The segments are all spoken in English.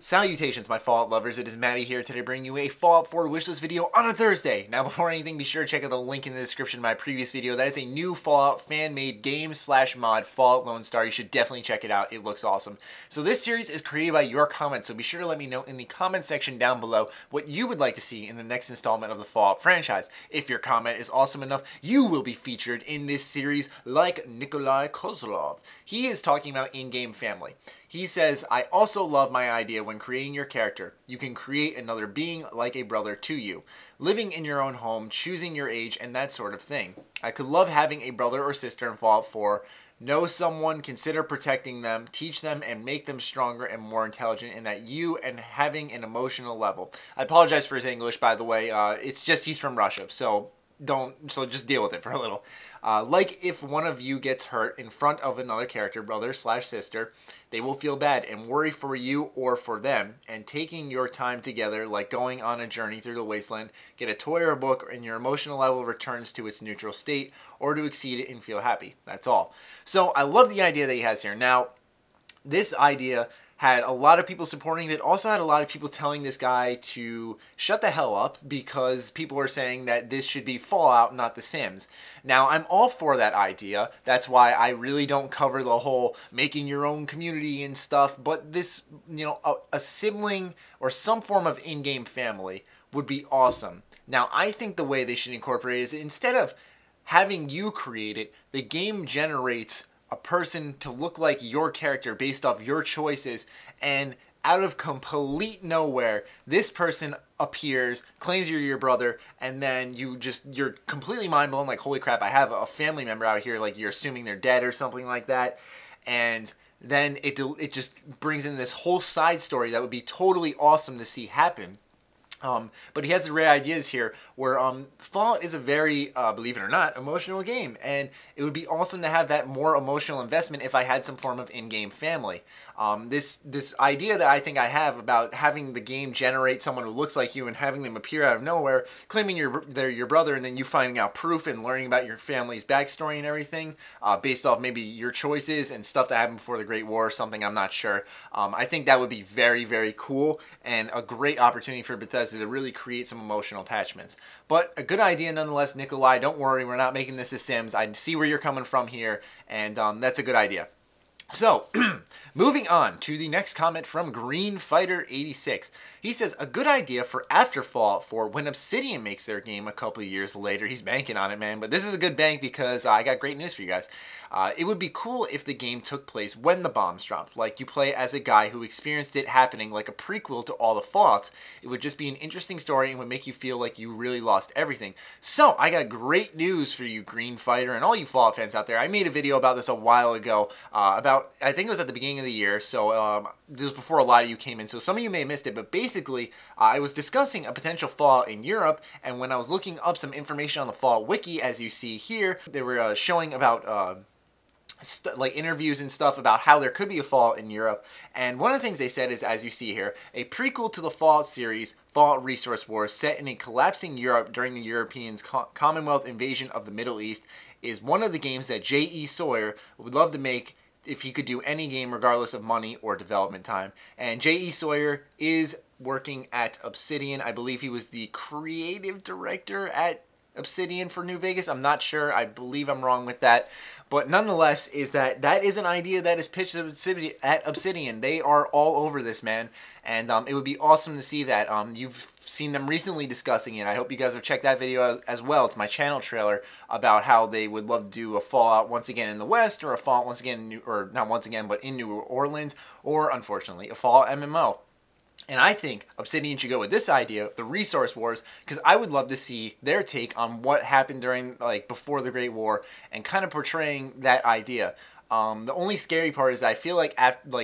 Salutations, my Fallout lovers. It is Matty here today bringing you a Fallout 4 wishlist video on a Thursday. Now, before anything, be sure to check out the link in the description of my previous video. That is a new Fallout fan-made game/mod, Fallout Lone Star. You should definitely check it out. It looks awesome. So this series is created by your comments, so be sure to let me know in the comment section down below what you would like to see in the next installment of the Fallout franchise. If your comment is awesome enough, you will be featured in this series like Nikolai Kozlov. He is talking about in-game family. He says, I also love my idea when creating your character. You can create another being like a brother to you, living in your own home, choosing your age, and that sort of thing. I could love having a brother or sister in Fallout 4, know someone, consider protecting them, teach them, and make them stronger and more intelligent, and that you and having an emotional level. I apologize for his English, by the way. It's just he's from Russia, so just deal with it for a little. Like if one of you gets hurt in front of another character, brother/sister, they will feel bad and worry for you or for them, and taking your time together, like going on a journey through the wasteland, get a toy or a book, and your emotional level returns to its neutral state, or to exceed it and feel happy. That's all. So I love the idea that he has here. Now, this idea had a lot of people supporting it. Also had a lot of people telling this guy to shut the hell up because people are saying that this should be Fallout, not The Sims. Now, I'm all for that idea. That's why I really don't cover the whole making your own community and stuff. But this, a sibling or some form of in-game family would be awesome. Now, I think the way they should incorporate it is instead of having you create it, the game generates a person to look like your character based off your choices, and out of complete nowhere, this person appears, claims you're your brother, and then you're completely mind blown, like, holy crap, I have a family member out here, like you're assuming they're dead or something like that, and then it just brings in this whole side story that would be totally awesome to see happen. But he has the right ideas here where Fallout is a very, believe it or not, emotional game. And it would be awesome to have that more emotional investment if I had some form of in-game family. This idea that I think I have about having the game generate someone who looks like you and having them appear out of nowhere, claiming they're your brother, and then you finding out proof and learning about your family's backstory and everything, based off maybe your choices and stuff that happened before the Great War or something, I'm not sure. I think that would be very, very cool and a great opportunity for Bethesda to really create some emotional attachments. But a good idea nonetheless, Nikolai. Don't worry, we're not making this a Sims. I see where you're coming from here, and that's a good idea. So, moving on to the next comment from GreenFighter86. He says, a good idea for after Fallout 4 when Obsidian makes their game a couple of years later. He's banking on it, man. But this is a good bank because I got great news for you guys. It would be cool if the game took place when the bombs dropped. Like, you play as a guy who experienced it happening, like a prequel to all the Fallouts. It would just be an interesting story and would make you feel like you really lost everything. So, I got great news for you, GreenFighter, and all you Fallout fans out there. I made a video about this a while ago, I think it was at the beginning of the year, so this was before a lot of you came in, so some of you may have missed it, but basically, I was discussing a potential Fallout in Europe, and when I was looking up some information on the Fallout Wiki, as you see here, they were showing about like interviews and stuff about how there could be a Fallout in Europe, and one of the things they said is, as you see here, a prequel to the Fallout series, Fallout Resource Wars, set in a collapsing Europe during the Europeans' Commonwealth invasion of the Middle East, is one of the games that J.E. Sawyer would love to make if he could do any game regardless of money or development time. And J.E. Sawyer is working at Obsidian. I believe he was the creative director at Obsidian for New Vegas. I'm not sure. I believe I'm wrong with that. But nonetheless, that is an idea that is pitched at Obsidian. They are all over this, man. And it would be awesome to see that. You've seen them recently discussing it. I hope you guys have checked that video out as well. It's my channel trailer about how they would love to do a Fallout once again in the West, or a Fallout once again, or not once again, but in New Orleans, or unfortunately, a Fallout MMO. And I think Obsidian should go with this idea, the Resource Wars, because I would love to see their take on what happened during, like, before the Great War, and kind of portraying that idea. The only scary part is that I feel like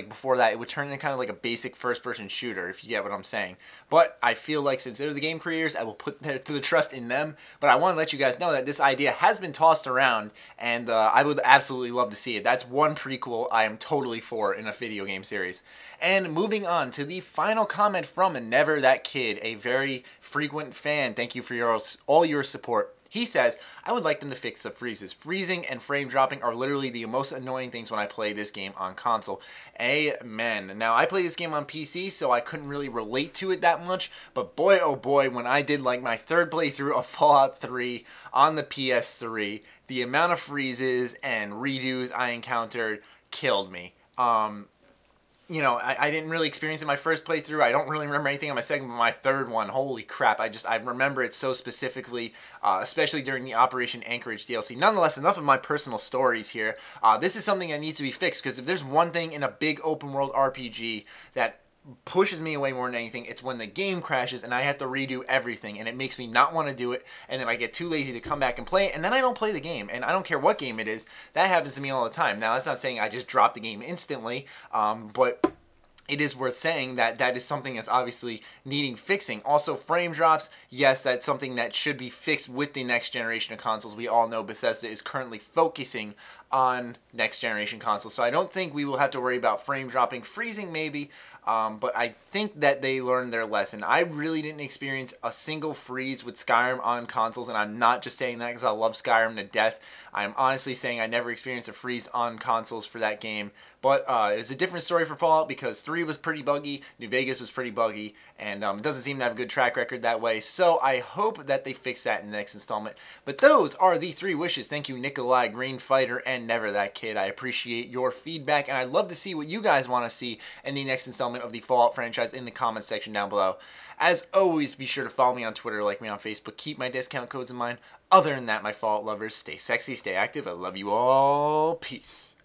before that, it would turn into kind of like a basic first-person shooter, if you get what I'm saying. But I feel like since they're the game creators, I will put the trust in them. But I want to let you guys know that this idea has been tossed around, and I would absolutely love to see it. That's one prequel I am totally for in a video game series. And moving on to the final comment from Never That Kid, a very frequent fan. Thank you for all your support. He says, I would like them to fix the freezes. Freezing and frame dropping are literally the most annoying things when I play this game on console. Amen. Now, I play this game on PC, so I couldn't really relate to it that much, but boy, oh boy, when I did like my third playthrough of Fallout 3 on the PS3, the amount of freezes and redos I encountered killed me. You know, I didn't really experience it in my first playthrough. I don't really remember anything on my second, but my third one, holy crap, I remember it so specifically, especially during the Operation Anchorage DLC. Nonetheless, enough of my personal stories here. This is something that needs to be fixed, because if there's one thing in a big open world RPG that pushes me away more than anything, it's when the game crashes and I have to redo everything, and it makes me not want to do it, and then I get too lazy to come back and play it, and then I don't play the game, and I don't care what game it is. That happens to me all the time. Now, that's not saying I just drop the game instantly, but it is worth saying that that is something that's obviously needing fixing. Also, frame drops, yes, that's something that should be fixed with the next generation of consoles. We all know Bethesda is currently focusing on next generation consoles, so I don't think we will have to worry about frame dropping. Freezing maybe, but I think that they learned their lesson. I really didn't experience a single freeze with Skyrim on consoles, and I'm not just saying that because I love Skyrim to death. I'm honestly saying I never experienced a freeze on consoles for that game, but it's a different story for Fallout, because 3 was pretty buggy, New Vegas was pretty buggy, and it doesn't seem to have a good track record that way, so I hope that they fix that in the next installment. But those are the 3 wishes. Thank you, Nikolai, Green Fighter, and Never That Kid. I appreciate your feedback, and I'd love to see what you guys want to see in the next installment of the Fallout franchise in the comments section down below. As always, be sure to follow me on Twitter, like me on Facebook, keep my discount codes in mind. Other than that, my Fallout lovers, stay sexy, stay active. I love you all. Peace.